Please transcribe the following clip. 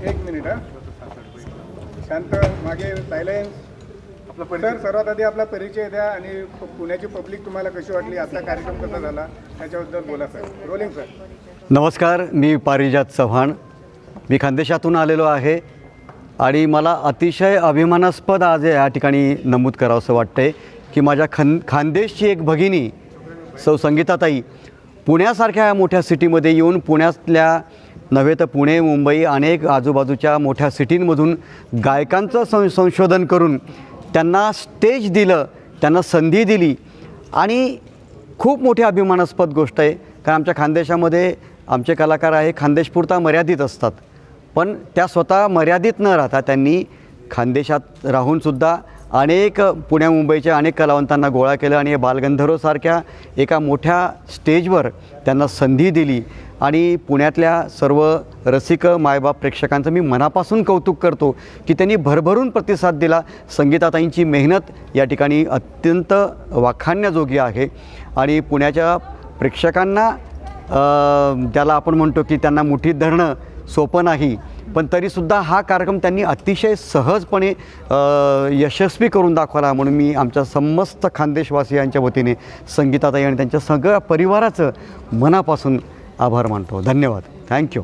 एक मिनिट हा. शांत मागे सायलेन्स. सर सर्वात आधी आपला परिचय द्या आणि पुण्याची पब्लिक तुम्हाला कशी वाटली, आजचा कार्यक्रम कसा झाला त्याच्याबद्दल बोला सर. Rolling sir. नमस्कार, मी पारिजात चव्हाण. मी खानदेशातून आलेलो आहे आणि मला अतिशय अभिमानास्पद आज या ठिकाणी नमूद करावंसं वाटतंय की माझ्या खानदेशची एक भगिनी सौ संगीताताई पुण्यासारख्या या मोठ्या सिटीमध्ये येऊन पुण्यातल्या नव्हे तर पुणे, मुंबई अनेक आजूबाजूच्या मोठ्या सिटींमधून गायकांचं संशोधन करून त्यांना स्टेज दिलं, त्यांना संधी दिली आणि खूप मोठी अभिमानास्पद गोष्ट आहे. कारण आमच्या खानदेशामध्ये आमचे कलाकार आहे खानदेशपुरता मर्यादित असतात, पण त्या स्वतः मर्यादित न राहता त्यांनी खानदेशात राहूनसुद्धा अनेक पुण्या मुंबईच्या अनेक कलावंतांना गोळा केलं आणि बालगंधर्वसारख्या एका मोठ्या स्टेजवर त्यांना संधी दिली. आणि पुण्यातल्या सर्व रसिक मायबाप प्रेक्षकांचं मी मनापासून कौतुक करतो की त्यांनी भरभरून प्रतिसाद दिला. संगीताताईंची मेहनत या ठिकाणी अत्यंत वाखाणण्याजोगी आहे आणि पुण्याच्या प्रेक्षकांना ज्याला आपण म्हणतो की त्यांना मुठीत धरणं सोपं नाही, पण तरीसुद्धा हा कार्यक्रम त्यांनी अतिशय सहजपणे यशस्वी करून दाखवला. म्हणून मी आमच्या समस्त खानदेशवासियांच्या वतीने संगीताताई आणि त्यांच्या सगळ्या परिवाराचं मनापासून आभार मानतो. धन्यवाद. थँक्यू.